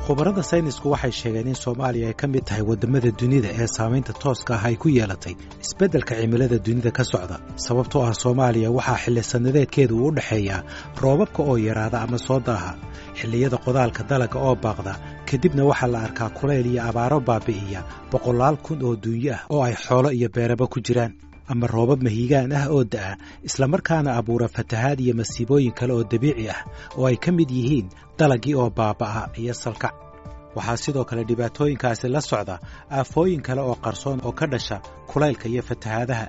khubarada saynisku waxay sheegeen in Soomaaliya ay ka mid tahay wadamada dunida ee saamaynta tooska ah ay ku yeelatay isbeddelka cimilada dunida ka socda sababtoo ah Soomaaliya waxaa xilli sanadeedkeedu u dhaxeeyaa roobabka oo yaraada ama soo daaha xilliyada qodaalka dalagga oo baaqda kadibna waxaa la arkaa kulayl iyo abaaro baabi'iya boqolaal kun oo duunyo ah oo ay xoolo iyo beeraba ku jiraan ama roobab mahiigaan ah oo da'a isla markaana abuura fatahaad iyo masiibooyin kale oo dabiici ah oo ay ka mid yihiin dalagii oo baaba'a iyo salkac waxaa sidoo kale dhibaatooyinkaasi la socda aafooyin kale oo qarsoon oo ka dhasha kulaylka iyo fatahaadaha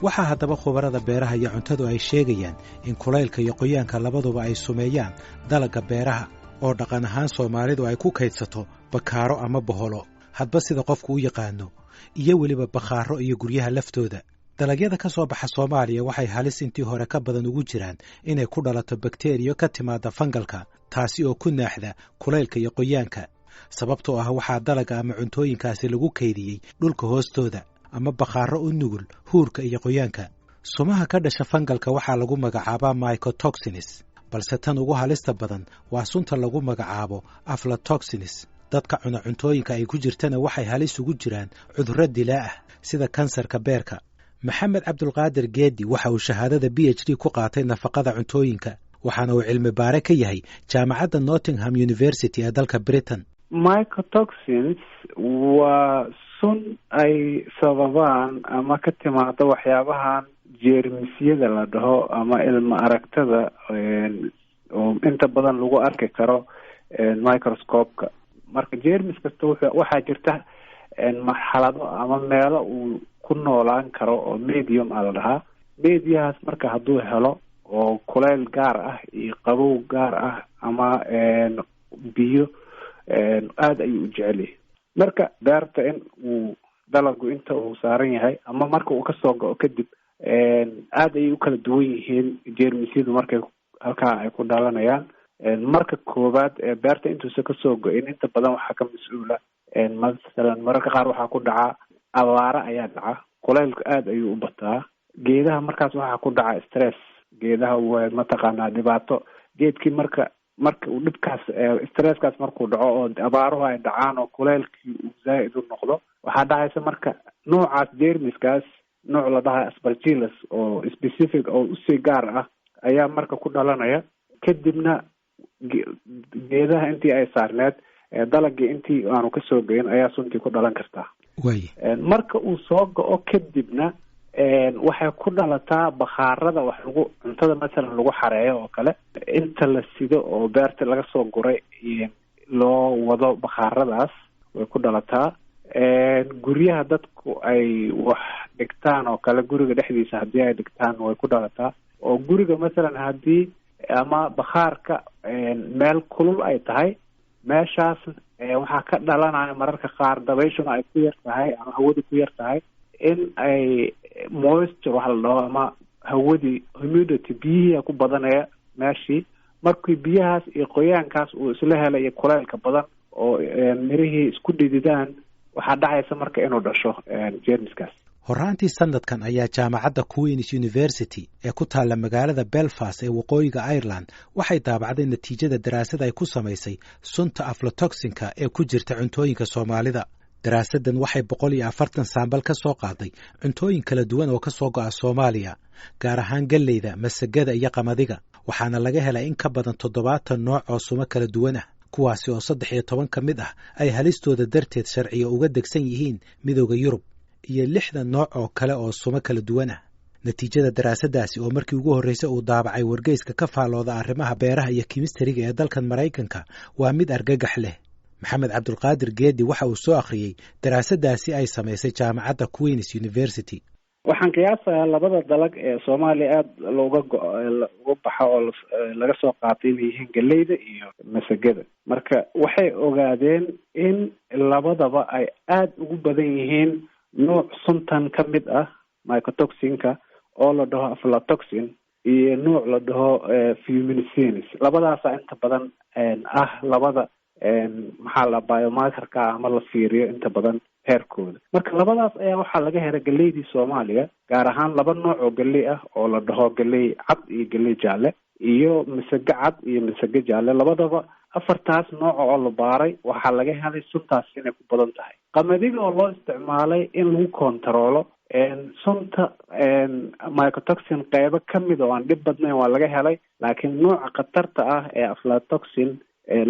waxaa haddaba khubarada beeraha iyo cuntadu ay sheegayaan in kulaylka iyo qoyaanka labaduba ay sumeeyaan dalagga beeraha oo dhaqan ahaan Soomaalidu ay ku kaydsato bakaaro ama boholo hadba sida qofku u yaqaano iyo weliba bakhaaro iyo guryaha laftooda dalagyada ka soo baxa Soomaaliya waxay halis intii hore ka badan ugu jiraan inay ku dhalato bakteeriyo ka timaada fangalka taasi oo ku naaxda kulaylka iyo qoyaanka sababtoo ah waxaa dalagga ama cuntooyinkaasi lagu kaydiyey dhulka hoostooda ama bakhaaro u nugul huurka iyo qoyaanka sumaha ka dhasha fangalka waxaa lagu magacaabaa mycotoxins balse tan ugu halista badan waa sunta lagu magacaabo aflatoxins dadka cuna cuntooyinka ay ku jirtana waxay halis ugu jiraan cudurro dilaa ah sida kansarka beerka maxamed cabdulqaadir geedi waxa uu shahaadada PhD ku qaatay nafaqada cuntooyinka waxaana uu cilmi baare ka yahay jaamacadda Nottingham University ee dalka Britain mycotoxins waa sun ay sababaan ama ka timaado waxyaabahan jeermisyada la dhaho ama ilma aragtada oo inta badan lagu arki karo microscope-ka marka jeermis kasta waxaa jirta marxalado ama meelo uu ku noolaan karo oo medium la dhahaa mediahaas marka hadduu helo oo kulayl gaar ah iyo qabow gaar ah ama biyo aad ayuu u jecel yahay marka beerta in uu dalagu inta uu saaran yahay ama marka uu kasoo go'o kadib aad ayay u kala duwan yihiin jeermisyadu markay halkaa ay ku dhalanayaan marka koowaad beerta intuusa kasoo go-in inta badan waxaa ka mas-uula masalan mararka qaar waxaa ku dhaca abaaro ayaa dhaca kulaylku aad ayuu u bataa geedaha markaas waxaa ku dhaca stress geedaha waa mataqaanaa dhibaato geedkii marka uu dhibkaas stresskaas markuu dhaco oo abaaruhu ay dhacaan oo kulaylkii uu zaa'id u noqdo waxaa dhacaysa marka noocaas jeermiskaas nooc la dhaha aspergillus oo specific oo usii gaar ah ayaa marka ku dhalanaya kadibna geedaha intii ay saarneed dalagii intii aanu kasoo goyin ayaa suntii ku dhalan kartaa marka uu soo go-o kadibna waxay ku dhalataa bakhaarada wax lagu cuntada masalan lagu xareeyo oo kale inta la sido oo beerta laga soo guray loo wado bakhaaradaas way ku dhalataa guryaha dadku ay wax dhigtaan oo kale guriga dhexdiisa haddii ay dhigtaan way ku dhalataa oo guriga masalan haddii ama bakhaarka meel kulul ay tahay meeshaas waxaa ka dhalanaya mararka qaar dabayshuna ay ku yar tahay ama hawadu ku yar tahay in ay moisture waxa la dhaho ama hawadii humidity biyihii ku badanaya meeshii markii biyahaas iyo qoyaankaas uu isla helayo kulaylka badan oo mirihii isku dhididaan waxaa dhacaysa marka inuu dhasho jeermiskaas horraantii sanadkan ayaa jaamacadda Queen's University ee ku taalla magaalada Belfast ee waqooyiga Ireland waxay daabacday natiijada daraasad ay ku samaysay sunta aflatoxinka ee ku jirta cuntooyinka Soomaalida daraasaddan waxay 140 saambal ka soo qaaday cuntooyin kala duwan oo ka soo go'a Soomaaliya gaar ahaan galleyda masagada iyo qamadiga waxaana laga helay in ka badan 70 nooc oo sumo kala duwan ah kuwaasi oo 13 ka mid ah ay halistooda darteed sharciyo uga degsan yihiin midowga Yurub iyo 60 nooc oo kale oo sumo kala duwan ah natiijada daraasadaasi oo markii ugu horeysay uu daabacay wargeyska ka faalooda arrimaha beeraha iyo chemistry ee dalkan Mareykanka waa mid argagax leh maxamed cabdulqaadir geedi waxa uu soo akhriyay daraasadaasi ay samaysay jaamacadda Queen's University waxaan qiyaasayaa labada dalag ee Soomaaliya aad looga baxo oo laga soo qaatay inay yihiin galleyda iyo masagada marka waxay ogaadeen in labadaba ay aad ugu badan yihiin nooc suntan ka mid ah mycotoxinka oo la dhaho aflatoxin iyo nooc la dhaho fuminisenis labadaasa inta badan ah labada maxaa la biomarkerka ama la fiiriyo inta badan heerkooda marka labadaas ayaa waxaa laga helay galeydii Soomaaliya gaar ahaan laba nooc oo galey ah oo la dhaho galey cad iyo galey jaalle iyo masago cad iyo masago jaalle labadaba afartaas nooc oo la baaray waxaa laga helay suntaas inay ku badan tahay. qamadiga oo loo isticmaalay in lagu kontaroolo sunta mycotoxin qeybo kamid oo aan dhib badnayn waa laga helay, laakiin nooca khatarta ah ee aflatoxin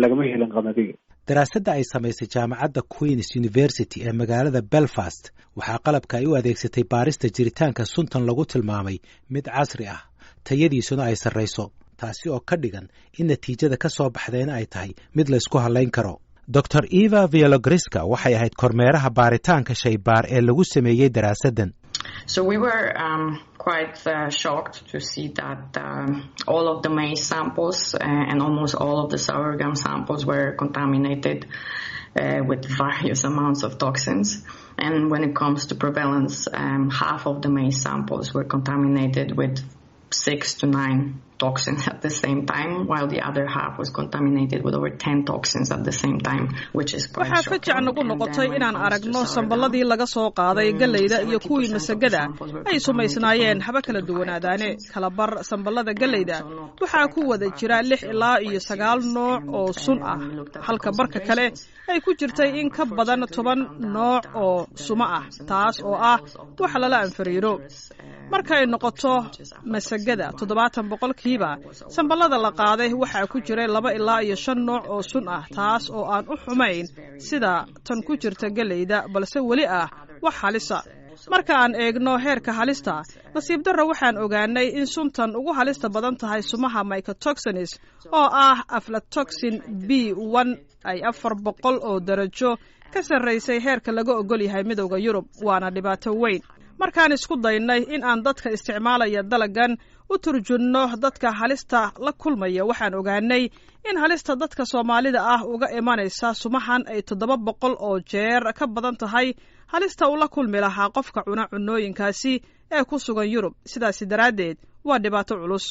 lagama helin qamadiga. daraasadda ay samaysay jaamacadda Queen's University ee magaalada Belfast waxaa qalabka ay u adeegsatay baarista jiritaanka suntan lagu tilmaamay mid casri ah, tayadiisuna ay sarreyso, taasi oo ka dhigan in natiijada ka soo baxdayna ay tahay mid la isku halayn karo. Dr. Eva Viologriska waxay ahayd kormeeraha baaritaanka shaybaar ee lagu sameeyey daraasaddan. So we were quite shocked to see that all of the maize samples and almost all of the sorghum samples were contaminated with various amounts of toxins. And when it comes to prevalence, half of the maize samples were contaminated with 6 to 9 toxins at the same time, while the other half was contaminated with over 10 toxins at the same time, which is quite shocking. Waxaa fajac nagu noqotay inaan aragno samballadii laga soo qaaday galleyda iyo kuwii masagada ay sumaysnaayeen haba kala duwanaadaane. kala bar samballada galleyda waxaa ku wada jira 6 ilaa iyo 9 nooc oo sun ah, halka barka kale ay ku jirtay in ka badan 10 nooc oo suma ah, taas oo ah wax lala anfariiro. marka ay noqoto masagada 70%kiiba samballada la qaaday waxaa ku jiray 2 ilaa iyo 5 nooc oo sun ah, taas oo aan u xumayn sida tan ku jirta galleyda, balse weli ah wax halisa. marka aan eegno heerka halista, nasiib darro waxaan ogaanay in suntan ugu halista badan tahay sumaha mycotoxins oo ah aflatoxin B1 ay 400 oo darajo ka sarreysay heerka laga ogol yahay midowga Yurub, waana dhibaato weyn. markaan isku daynay in aan dadka isticmaalaya dalagan u turjunno dadka halista la kulmaya, waxaan ogaanay in halista dadka Soomaalida ah uga imanaysa sumahan ay 700 oo jeer ka badan tahay halista uu la kulmi lahaa qofka cuna cunooyinkaasi ee ku sugan Yurub. sidaas daraadeed waa dhibaato culus.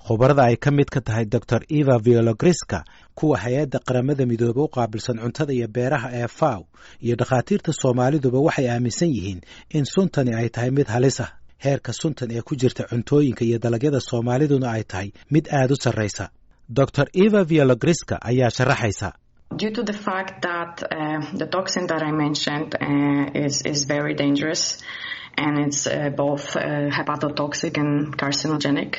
khubarada ay ka mid ka tahay Dr. Eva Viologriska, kuwa hay'adda qaramada midoobay u qaabilsan cuntada iyo beeraha ee FAO, iyo dhakhaatiirta Soomaaliduba waxay aaminsan yihiin in suntani ay tahay mid halis ah. heerka suntan ee ku jirta cuntooyinka iyo dalagyada Soomaaliduna ay tahay mid aad u sarreysa. Dr. Eva Viologriska ayaa sharaxaysa. Due to the fact that the toxin that I mentioned is very dangerous, and it's both hepatotoxic and carcinogenic.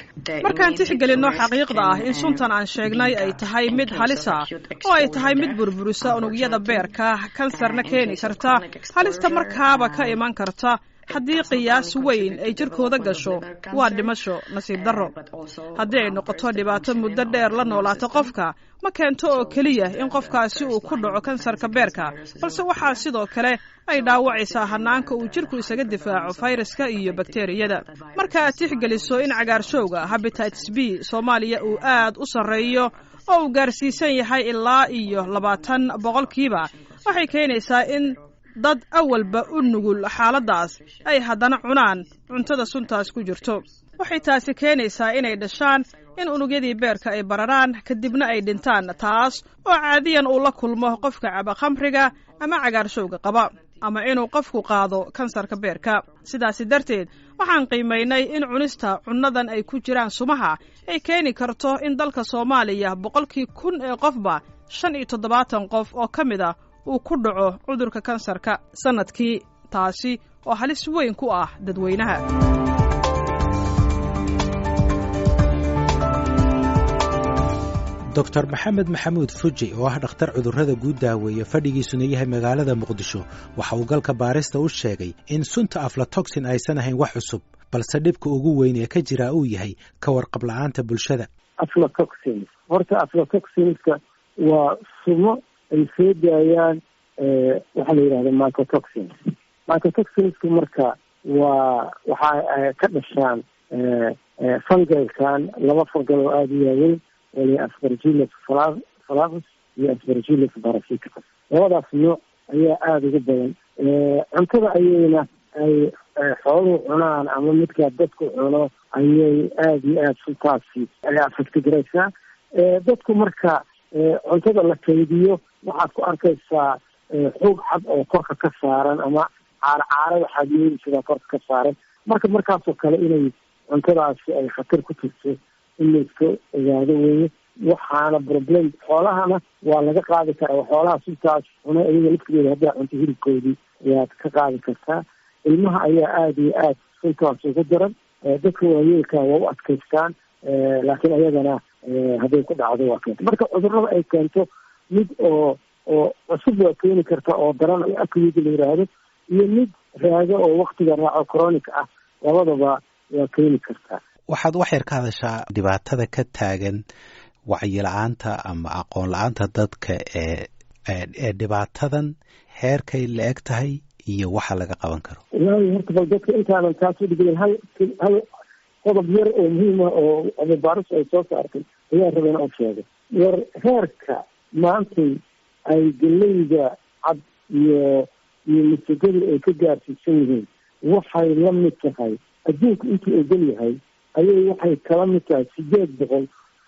markaan tixgelino xaqiiqda ah in suntan aan sheegnay ay tahay mid halis ah oo ay tahay mid burburisa unugyada beerka, kansarna keeni karta, halista markaaba ka iman karta haddii qiyaas weyn ay jirkooda gasho waa dhimasho. nasiib darro, haddii ay noqoto dhibaato muddo dheer la noolaato qofka, ma keento oo keliya in qofkaasi uu ku dhaco kansarka beerka, balse waxaa sidoo kale ay dhaawacaysaa hanaanka uu jirku isaga difaaco fayraska iyo bakteeriyada. marka aad tixgeliso in cagaarshowga hepatitis B Soomaaliya uu aad u sarreeyo oo uu gaarsiisan yahay ilaa iyo 20%kiiba, waxay keenaysaa in dad awalba u nugul xaaladaas ay haddana cunaan cuntada suntaas ku jirto. waxay taasi keenaysaa inay dhashaan in unugyadii beerka ay bararaan, kadibna ay dhintaan, taas oo caadiyan uu la kulmo qofka caba khamriga ama cagaarshowga qaba, ama inuu qofku qaado kansarka beerka. sidaasi darteed waxaan qiimaynay in cunista cunnadan ay ku jiraan sumaha ay keeni karto in dalka Soomaaliya 100,000 ee qofba 75 qof oo ka mid ah uu ku dhaco cudurka kansarka sanadkii, taasi oo halis weyn ku ah dadweynaha. Dr. Maxamed Maxamuud Fuji oo ah dhakhtar cudurrada guud daaweeya fadhigiisuna yahay magaalada Muqdisho, waxa uu galka baarista u sheegay in sunta aflatoxin aysan ahayn wax cusub, balse dhibka ugu weyn ee ka jira uu yahay ka warqab la'aanta bulshada. Aflatoxin horta aflatoxinka waa sumo ay soo daayaan waxa la yiraahdo mycotoxins. Mycotoxinska marka waxa ka dhashaan fungalkan, 2 fungal oo aad u waaweyn oo Aspergillus flavus iyo Aspergillus parasiticus. labadaas nooc ayaa aad uga badan. cuntada ayayna ay xooluhu cunaan ama midka dadku cuno ayay aad iyo aad suntaasi ay affect garaysaa. dadku marka cuntada la kaydiyo waxaad ku arkaysaa xoog cad oo korka ka saaran ama caar waxaad yeelaysaa korka ka saaran. markaasoo kale inay cuntadaasi ay khatar ku jirto in la iska ogaado weeye. waxaana problem xoolahana waa laga qaadi karaa. xoolaha suntaas cuna iyaga laftigeeda haddaa cunto hilibkoodii ayaad ka qaadi kartaa. ilmaha ayaa aada iyo aada suntaas ugu daran. dadka waayeelka waa u adkaystaan, laakiin ayagana hadday ku dhacdo waa keenta. marka cudurrada ay keento mid oo cusub waa keeni karta oo daran acute la yidhaahdo, iyo mid raago oo waktiga raaco chronic ah, labadaba waa keeni kartaa. waxaad wax yar ka hadashaa dhibaatada ka taagan wacyi-la-aanta ama aqoon la-aanta dadka ee dhibaatadan heerkay la eg tahay iyo waxa laga qaban karo. wallaahi horta bal dadka intaanan taas u dhigin hal qodob yar oo muhiima oo cilmibaaris ay soo saartay ayaa rabeen oo sheegay. war heerka maantay ay galeyda cad iyo masagadu ay ka gaarsiisan yihiin waxay la mid tahay adduunka intuu ogol yahay ayay waxay kala mid tahay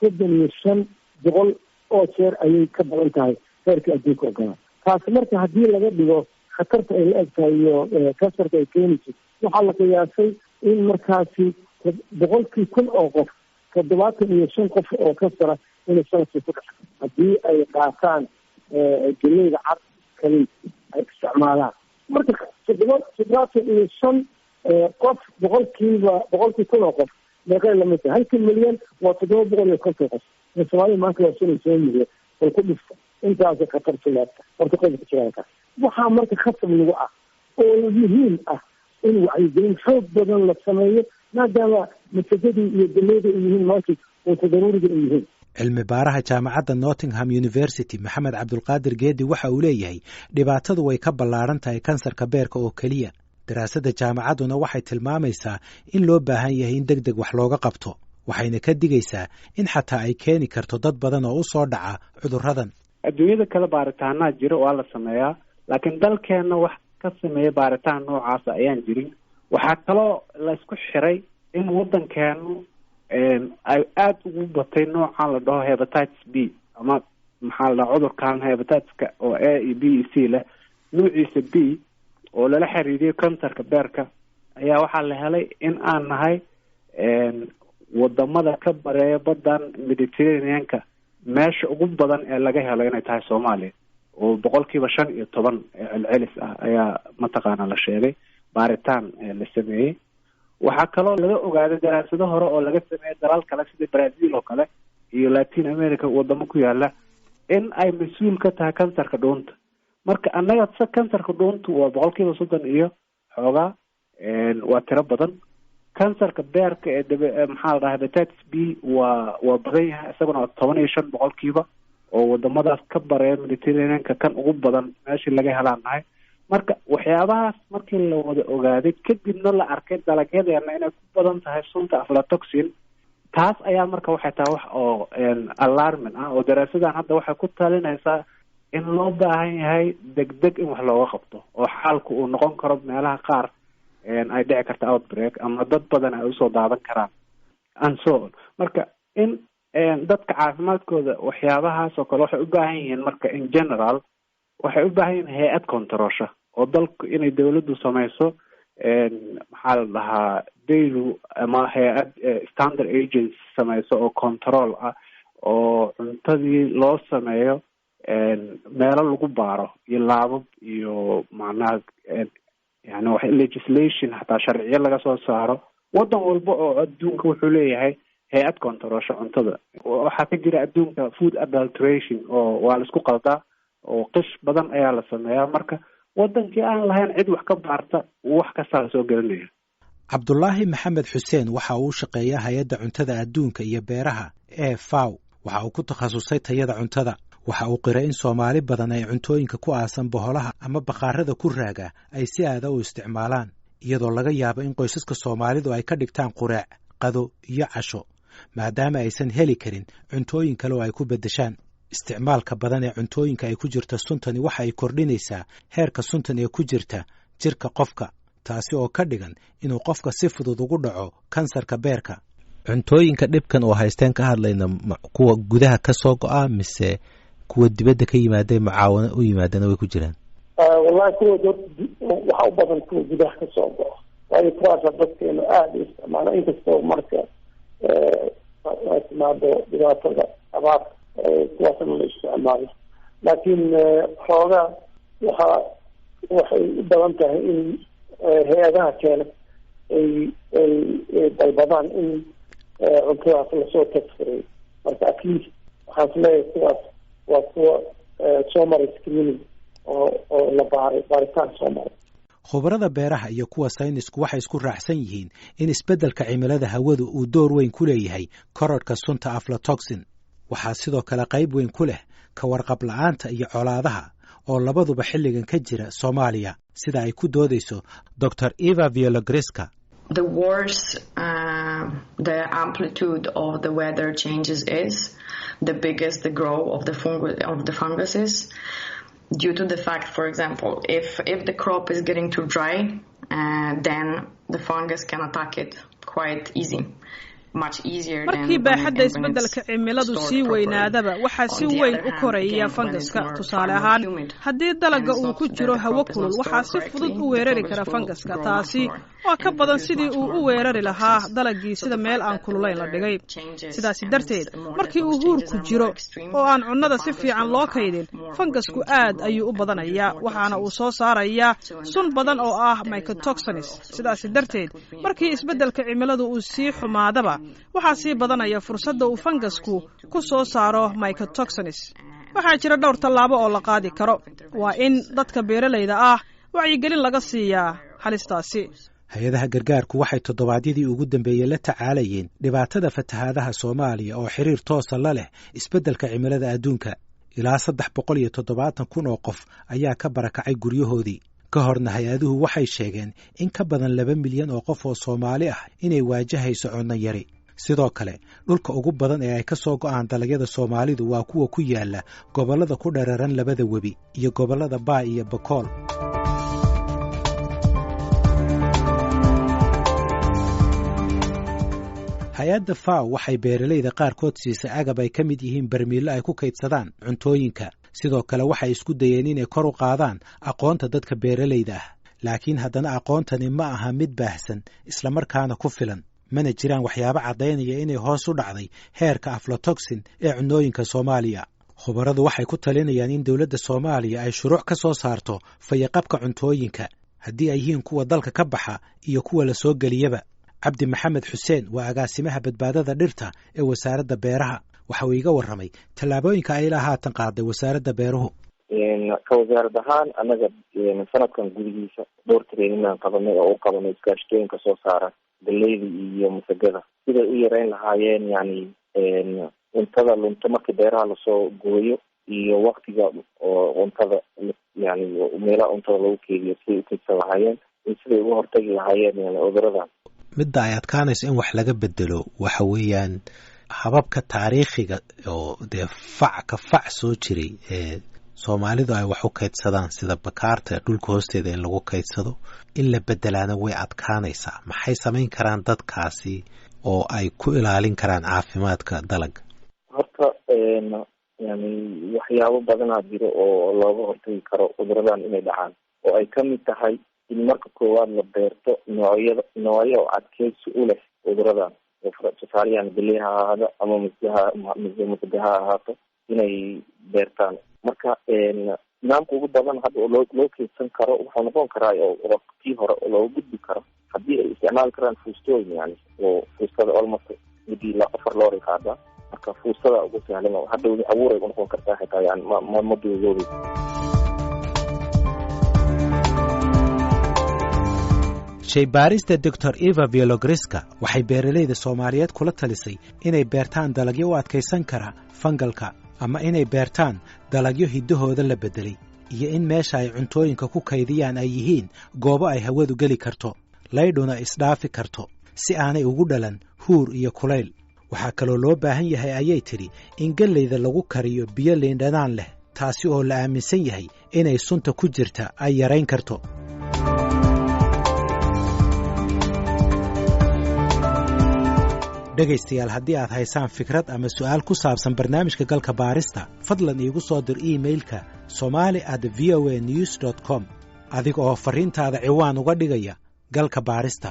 835 oo jeer ayay ka badan tahay heerka adduunka ogolaa. taasi marka haddii laga dhigo khatarta ay la eg tahay iyo kansarka ay keenayso, waxaa la qiyaasay in markaasi 100,000 oo qof 75 qof oo kansara inay sanadkii ku dhacdo haddii ay qaataan galeyda cad kali ay isticmaalaan. marka 75 qof 100,000 oo qof meeqay lamid tahay. 1 milyan waa 750 qof. Soomaaliya maanta waa 5 milyan oo ku dhifta intaas khatar tilaabta horta qeybka jiraalka. waxaa marka khasab lagu ah oo muhiim ah in wacyigelin xoog badan la sameeyo, maadaama masajadii iyo galeyda ay yihiin maanta oo daruuriga ay yihiin. cilmi baaraha jaamacadda Nottingham University Maxamed Cabdulqaadir Geedi waxa uu leeyahay dhibaatadu way ka ballaaran tahay kansarka beerka oo keliya. daraasadda jaamacadduna waxay tilmaamaysaa in loo baahan yahay in deg deg wax looga qabto, waxayna ka digaysaa in xataa ay keeni karto dad badan oo u soo dhaca cudurradan. adduunyada kale baaritaanaa jiro waa la sameeyaa, laakiin dalkeenna wax ka sameeya baaritaan noocaasa ayaan jirin. waxaa kaloo la isku xiray in waddankeenu ay aada ugu batay noocan la dhaho hepatitis B ama maxaa la dhaha cudurkan hepatitiska oo A iyo B iyo C leh. nuuciisa B oo lala xiriiriyo kansarka beerka ayaa waxaa la helay in aan nahay wadamada ka bareeya badan Mediterranean-ka meesha ugu badan ee laga helo inay tahay Soomaaliya, oo 15% celcelis ah ayaa mataqaana la sheegay baaritaan la sameeyey. waxaa kaloo laga ogaaday daraasado hore oo laga sameeyey dalal kale sida Brazil oo kale iyo Latin America wadamo ku yaala in ay mas-uul ka tahay kansarka dhuunta. marka annaga kansarka dhuuntu waa 30% iyo xoogaa waa tiro badan. kansarka beerka ee maxaa la dhahaa hepatitis B waa badan yahay, isaguna 15% oo wadamadaas ka bareeya Mediterranean-ka kan ugu badan meeshii laga helaan nahay. marka waxyaabahaas markii la wada ogaaday kadibna la arkay dalagyadeena inay ku badan tahay sunta aflatoxin, taas ayaa marka waxay tahay wax oo alarmin ah oo daraasadan hadda waxay ku talinaysaa in loo baahan yahay degdeg in wax looga qabto oo xaalku uu noqon karo meelaha qaar ay dhici karta outbreak ama dad badan ay usoo daadan karaan and so on. marka in dadka caafimaadkooda waxyaabahaas oo kale waxay u baahan yihiin marka in general waxay u baahan yihiin hay-ad kontaroosha oo dalku inay dawladdu samayso maxaa la dhahaa daylu ama hay-ad standard agency samayso oo control ah oo cuntadii loo sameeyo meelo lagu baaro iyo laabab iyo macnaha yani wax legislation hataa sharciyo laga soo saaro. wadan walba oo adduunka wuxuu leeyahay hay-ad kontaroosha cuntada. waxaa ka jira adduunka food adulteration oo waa la isku qaldaa oo qish badan ayaa la sameeyaa. marka wadankii aan lahayn cid wax ka baarta wax kasta la soo gelinaya. cabdulaahi maxamed xuseen waxa uu shaqeeyaa hay-adda cuntada adduunka iyo beeraha ee FAO. waxa uu ku takhasusay tayada cuntada. waxa uu qiray in Soomaali badan ay cuntooyinka ku aasan boholaha ama bakhaarada ku raaga ay si aada u isticmaalaan, iyadoo laga yaabo in qoysaska Soomaalidu ay ka dhigtaan quraac, qado iyo casho maadaama aysan heli karin cuntooyin kale oo ay ku beddeshaan. isticmaalka badan ee cuntooyinka ay ku jirta suntani waxa ay kordhinaysaa heerka suntan ee ku jirta jirka qofka, taasi oo ka dhigan inuu qofka si fudud ugu dhaco kansarka beerka. cuntooyinka dhibkan oo haysteen ka hadlayna kuwa gudaha ka soo go'a mise kuwa dibadda ka yimaadeen mucaawano u yimaadana way ku jiraan? wallahi kuwa waxa u badan kuwa gudaha ka soo go'a, waayo kuwaasa dadkeenu aada u isticmaalo. inkastoo marka ay timaado dhibaatada abaar kuwaasna la isticmaalo. laakiin xoogaa waxay u badan tahay in hay-adaha keena ay dalbadaan in cuntadaas lasoo tagsirey. marka at least waxaan isleeyahay kuwaas waa kuwa soo maray screening oo la baaritaan soo maray. khubarada beeraha iyo kuwa saynisku waxay isku raacsan yihiin in isbeddelka cimilada hawadu uu door weyn ku leeyahay korodhka sunta aflatoxin. waxaa sidoo kale qayb weyn ku leh ka warqab la'aanta iyo colaadaha oo labaduba xilligan ka jira Soomaaliya, sida ay ku doodayso Dr. Eva Viologreska. The worse the amplitude of the weather changes is, the biggest the growth of the funguses. Due to the fact, for example, if the crop is getting too dry, then the fungus can attack it quite easy. markii baaxadda isbeddelka cimiladu sii weynaadaba waxaa si weyn u koraya fangaska. tusaale ahaan, haddii dalagga uu ku jiro hawo kulul waxaa si fudud u weerari kara fangaska. taasi waa ka badan sidii uu u weerari lahaa dalaggii sida meel aan kululayn la dhigay. sidaasi darteed, markii uu huurku jiro oo aan cunnada si fiican loo kaydin, fangasku aad ayuu u badanayaa, waxaana uu soo saarayaa sun badan oo ah mycotoxins. sidaasi darteed, markii isbeddelka cimiladu uu sii xumaadaba waxaa sii badanaya fursadda uu fangasku ku soo saaro mycotoxins. waxaa jira dhowr tallaabo oo la qaadi karo. waa in dadka beeralayda ah wacyigelin laga siiyaa halistaasi. hay-adaha gargaarku waxay toddobaadyadii ugu dambeeyey la tacaalayeen dhibaatada fatahaadaha Soomaaliya oo xiriir toosa la leh isbeddelka cimilada adduunka. ilaa 370,000 oo qof ayaa ka barakacay guryahoodii. ka horna hay-aduhu waxay sheegeen in ka badan 2 milyan oo qof oo Soomaali ah inay waajahayso cunno yari. sidoo kale, dhulka ugu badan ee ay ka soo go'aan dalagyada Soomaalidu waa kuwa ku yaala gobollada ku dhararan labada webi iyo gobollada Baa iyo Bakool. hay-adda FAO waxay beeralayda qaarkood siisay agab ay ka mid yihiin barmiilo ay ku kaydsadaan cuntooyinka. sidoo kale waxay isku dayeen inay kor u qaadaan aqoonta dadka beeralayda ah. laakiin haddana aqoontani ma aha mid baahsan islamarkaana ku filan. mana jiraan waxyaabo caddaynaya inay hoos u dhacday heerka aflatoxin ee cunnooyinka Soomaaliya. khubaradu waxay ku talinayaan in dowladda Soomaaliya ay shuruuc ka soo saarto fayaqabka cuntooyinka, haddii ay yihiin kuwa dalka ka baxa iyo kuwa la soo geliyaba. Cabdi Maxamed Xuseen waa agaasimaha badbaadada dhirta ee wasaaradda beeraha. waxa uu iga warramay tallaabooyinka ay ilaa haatan qaaday wasaaradda beeruhu. ka wasaarad ahaan annaga sanadkan gudihiisa dhowr traininaan qabanay oo u qabanay iskaashatooyinka soo saara galeyda iyo masagada siday u yareyn lahaayeen yani cuntada lunto markii beeraha lasoo gooyo iyo waktiga oo cuntada yani meelaha cuntada lagu keediyo siday u kaydsan lahaayeen iyo siday uga hortagi lahaayeen yani cuduradan. midda ay adkaanayso in wax laga bedelo waxa weeyaan hababka taariikhiga oo dee fac soo jiray ee Soomaalidu ay wax u kaydsadaan sida bakaarta dhulka hoosteeda in lagu kaydsado. in la bedelaana way adkaanaysaa. maxay samayn karaan dadkaasi oo ay ku ilaalin karaan caafimaadka dalagga? horta yani waxyaabo badanaa jiro oo looga hortagi karo cuduradan inay dhacaan, oo ay ka mid tahay in marka koowaad la beerto noocyo adkeysi u leh cuduradan. tusaaleyan galey ha ahaado ama masga ha ahaato inay beertaan. marka nidaamka ugu badan hadda oo loo keydsan karo wuxuu noqon karaa oo waqtii hore oo looga gudbi karo haddii ay isticmaali karaan fuustooyin yani oo fuustada almost midii 4 loori qaada. marka fuustada ugu sahlan oo hadda abuuray u noqon kartaa xitaa yani ma duuloobi. shaybaarista Dr. Eva Viologreska waxay beeralayda Soomaaliyeed kula talisay inay beertaan dalagyo u adkaysan kara fangalka, ama inay beertaan dalagyo hiddahooda la bedelay, iyo in meesha ay cuntooyinka ku kaydiyaan ay yihiin goobo ay hawadu geli karto, laydhuna isdhaafi karto, si aanay ugu dhalan huur iyo kulayl. waxaa kaloo loo baahan yahay ayay tidhi in galleyda lagu kariyo biyo liindhanaan leh, taasi oo la aaminsan yahay inay sunta ku jirta ay yarayn karto. dhegaystayaal, haddii aad haysaan fikrad ama su'aal ku saabsan barnaamijka galka baarista, fadlan iigu soo dir emailka somali@voanews.com adiga oo fariintaada ciwaan uga dhigaya galka baarista.